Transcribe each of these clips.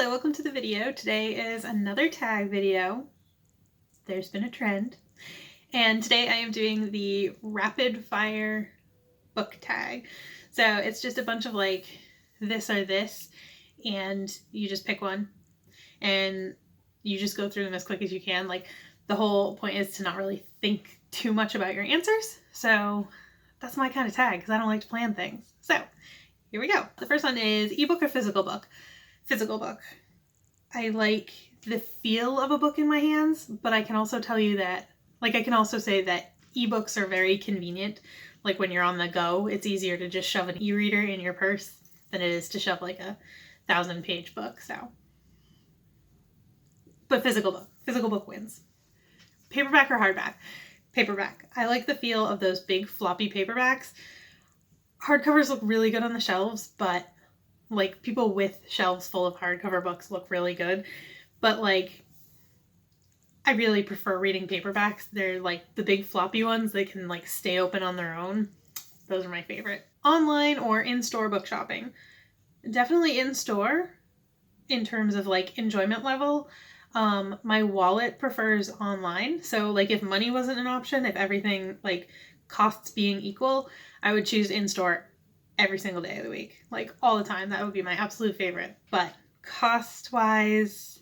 Hello, welcome to the video. Today is another tag video. There's been a trend. And today I am doing the rapid fire book tag. So it's just a bunch of like this or this, and you just pick one and you just go through them as quick as you can. Like, the whole point is to not really think too much about your answers. So that's my kind of tag because I don't like to plan things. So here we go. The first one is ebook or physical book? Physical book. I like the feel of a book in my hands, but I can also tell you that, I can also say that ebooks are very convenient. Like, when you're on the go, it's easier to just shove an e-reader in your purse than it is to shove like a 1,000-page book. But physical book wins. Paperback or hardback? Paperback. I like the feel of those big floppy paperbacks. Hardcovers look really good on the shelves, but like, people with shelves full of hardcover books look really good. But like, I really prefer reading paperbacks. They're like the big floppy ones. They can like stay open on their own. Those are my favorite. Online or in-store book shopping? Definitely in-store in terms of like enjoyment level. My wallet prefers online. So like, if money wasn't an option, if everything like costs being equal, I would choose in-store every single day of the week, like all the time. That would be my absolute favorite. But cost-wise,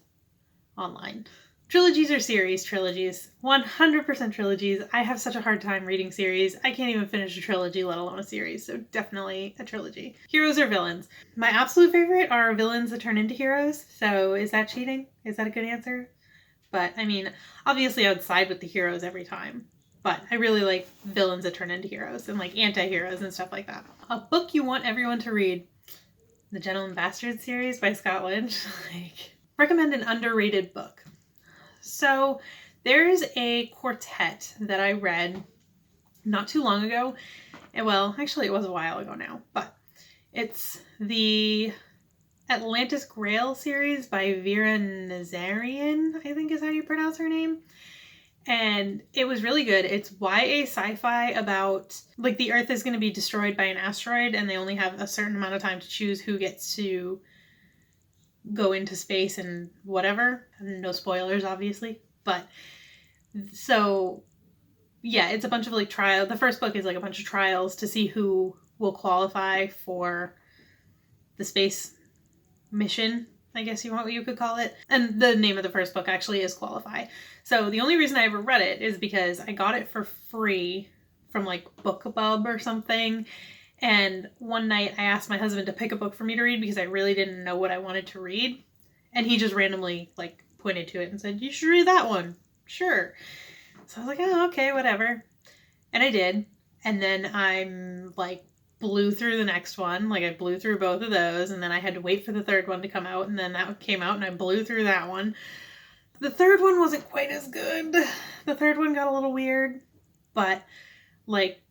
online. Trilogies or series? Trilogies. 100% trilogies. I have such a hard time reading series. I can't even finish a trilogy, let alone a series. So definitely a trilogy. Heroes or villains? My absolute favorite are villains that turn into heroes. So is that cheating? Is that a good answer? But I mean, obviously I would side with the heroes every time. But I really like villains that turn into heroes and like anti-heroes and stuff like that. A book you want everyone to read? The Gentleman Bastard series by Scott Lynch. Recommend an underrated book. So there's a quartet that I read not too long ago. Well, actually it was a while ago now, but it's the Atlantis Grail series by Vera Nazarian, I think is how you pronounce her name. And it was really good. It's YA sci-fi about, like, the Earth is going to be destroyed by an asteroid and they only have a certain amount of time to choose who gets to go into space and whatever. No spoilers, obviously. But, so, yeah, it's a bunch of, like, trials. The first book is, like, a bunch of trials to see who will qualify for the space mission, I guess you could call it. And the name of the first book actually is Qualify. So the only reason I ever read it is because I got it for free from like BookBub or something. And one night I asked my husband to pick a book for me to read because I really didn't know what I wanted to read. And he just randomly like pointed to it and said, "You should read that one." Sure. So I was like, "Oh, okay, whatever." And I did. And then I'm like, blew through the next one. Like, I blew through both of those, and then I had to wait for the third one to come out, and then that came out and I blew through that one. The third one wasn't quite as good. The third one got a little weird, but like,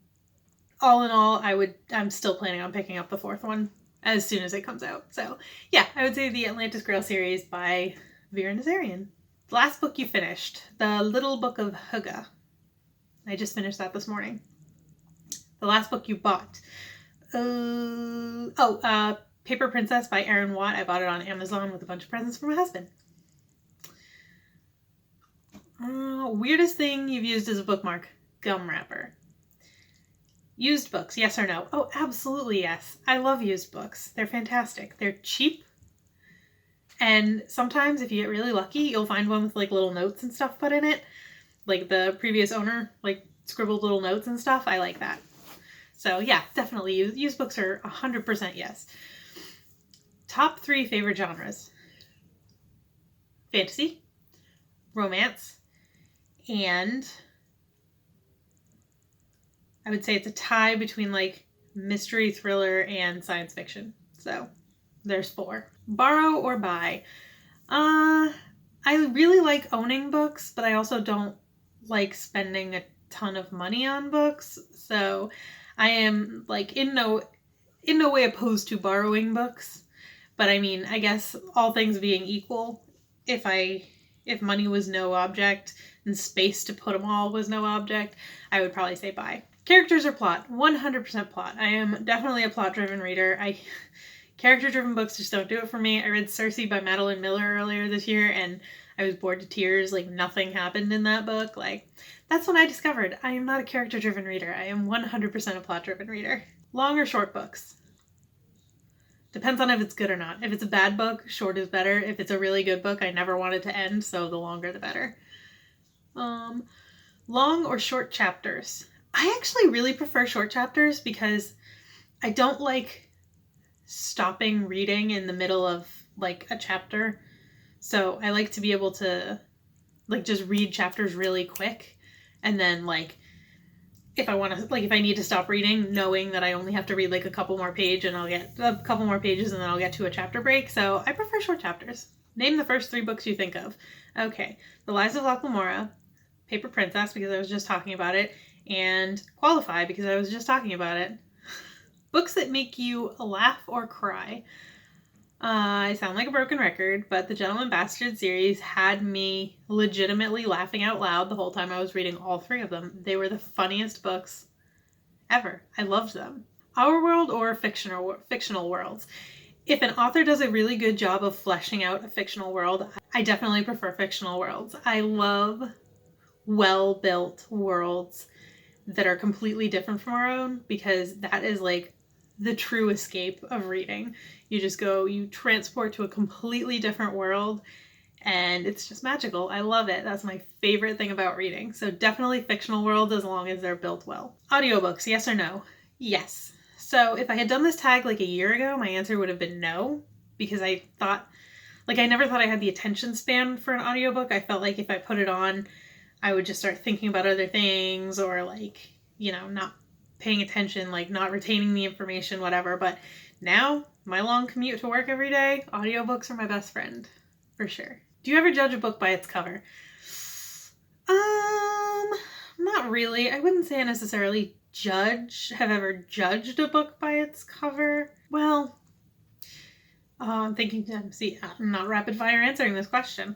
all in all, I'm still planning on picking up the fourth one as soon as it comes out. So yeah, I would say the Atlantis Grail series by Vera Nazarian. The last book you finished? The Little Book of Hygge. I just finished that this morning. The last book you bought? Paper Princess by Erin Watt. I bought it on Amazon with a bunch of presents for my husband. Weirdest thing you've used as a bookmark? Gum wrapper. Used books, yes or no? Oh, absolutely yes. I love used books. They're fantastic. They're cheap. And sometimes if you get really lucky, you'll find one with like little notes and stuff put in it. Like the previous owner, like scribbled little notes and stuff. I like that. So yeah, definitely used books are 100% yes. Top 3 favorite genres? Fantasy, romance, and I would say it's a tie between like mystery, thriller, and science fiction. So there's 4. Borrow or buy? I really like owning books, but I also don't like spending a ton of money on books. So I am like in no way opposed to borrowing books, but I mean, I guess all things being equal, if money was no object and space to put them all was no object, I would probably say buy. Characters or plot? 100% plot. I am definitely a plot-driven reader. Character-driven books just don't do it for me. I read Circe by Madeline Miller earlier this year, and I was bored to tears. Like, nothing happened in that book. Like, that's when I discovered I am not a character-driven reader. I am 100% a plot-driven reader. Long or short books? Depends on if it's good or not. If it's a bad book, short is better. If it's a really good book, I never want it to end, so the longer the better. Long or short chapters? I actually really prefer short chapters because I don't like stopping reading in the middle of like a chapter. So I like to be able to like just read chapters really quick, and then like if I want to, like if I need to stop reading, knowing that I only have to read like a couple more pages and I'll get a couple more pages and then I'll get to a chapter break. So I prefer short chapters. Name the first 3 books you think of. Okay. The Lives of Locke Lamora, Paper Princess because I was just talking about it, and Qualify because I was just talking about it. Books that make you laugh or cry. I sound like a broken record, but the Gentleman Bastard series had me legitimately laughing out loud the whole time I was reading all 3 of them. They were the funniest books ever. I loved them. Our world or fictional worlds. If an author does a really good job of fleshing out a fictional world, I definitely prefer fictional worlds. I love well-built worlds that are completely different from our own because that is like the true escape of reading. You just go, you transport to a completely different world, and it's just magical. I love it. That's my favorite thing about reading. So definitely fictional worlds as long as they're built well. Audiobooks, yes or no? Yes. So if I had done this tag like a year ago, my answer would have been no, because I thought, like I never thought I had the attention span for an audiobook. I felt like if I put it on, I would just start thinking about other things or like, you know, not paying attention, like not retaining the information, whatever. But now, my long commute to work every day, audiobooks are my best friend, for sure. Do you ever judge a book by its cover? Not really. I wouldn't say I necessarily have ever judged a book by its cover. Well, I'm thinking, see, I'm not rapid fire answering this question.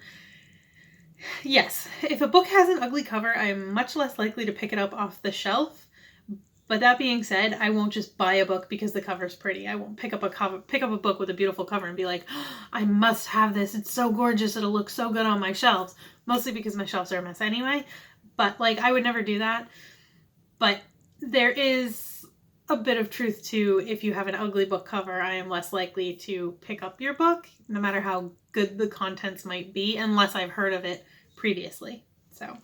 Yes, if a book has an ugly cover, I'm much less likely to pick it up off the shelf. But that being said, I won't just buy a book because the cover's pretty. I won't pick up a book with a beautiful cover and be like, oh, I must have this. It's so gorgeous. It'll look so good on my shelves. Mostly because my shelves are a mess anyway. But like, I would never do that. But there is a bit of truth to if you have an ugly book cover, I am less likely to pick up your book, no matter how good the contents might be, unless I've heard of it previously. So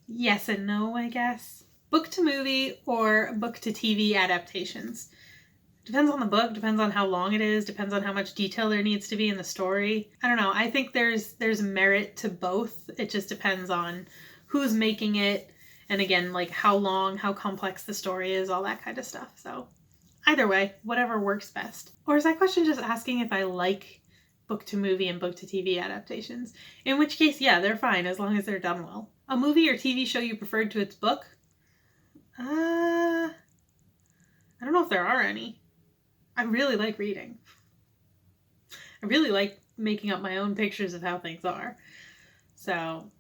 yes and no, I guess. Book to movie or book to TV adaptations. Depends on the book, depends on how long it is, depends on how much detail there needs to be in the story. I don't know. I think there's merit to both. It just depends on who's making it, and again, like how long, how complex the story is, all that kind of stuff. So either way, whatever works best. Or is that question just asking if I like book to movie and book to TV adaptations? In which case, yeah, they're fine as long as they're done well. A movie or TV show you preferred to its book? I don't know if there are any. I really like reading. I really like making up my own pictures of how things are. So,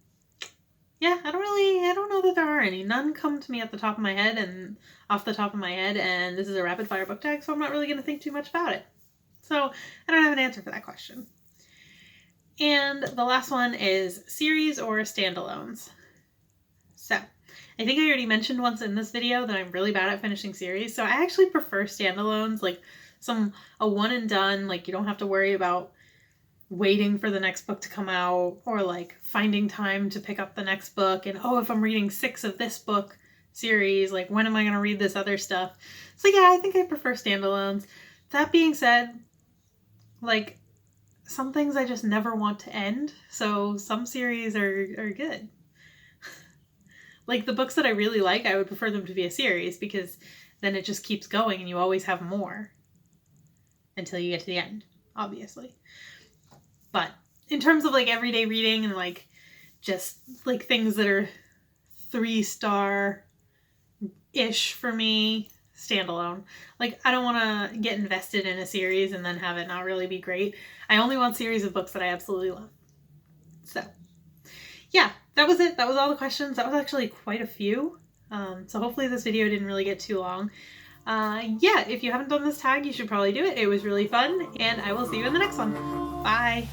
yeah, I don't know that there are any. None come to me off the top of my head, and this is a rapid fire book tag, so I'm not really going to think too much about it. So, I don't have an answer for that question. And the last one is series or standalones. So, I think I already mentioned once in this video that I'm really bad at finishing series, so I actually prefer standalones, like a one and done, like you don't have to worry about waiting for the next book to come out or like finding time to pick up the next book and if I'm reading 6 of this book series, like when am I going to read this other stuff? So yeah, I think I prefer standalones. That being said, like some things I just never want to end, so some series are good. Like the books that I really like, I would prefer them to be a series because then it just keeps going and you always have more until you get to the end, obviously. But in terms of like everyday reading and like just like things that are 3-star-ish for me, standalone. Like I don't want to get invested in a series and then have it not really be great. I only want series of books that I absolutely love. So yeah, that was it. That was all the questions. That was actually quite a few. So hopefully this video didn't really get too long. Yeah, if you haven't done this tag, you should probably do it. It was really fun, and I will see you in the next one. Bye!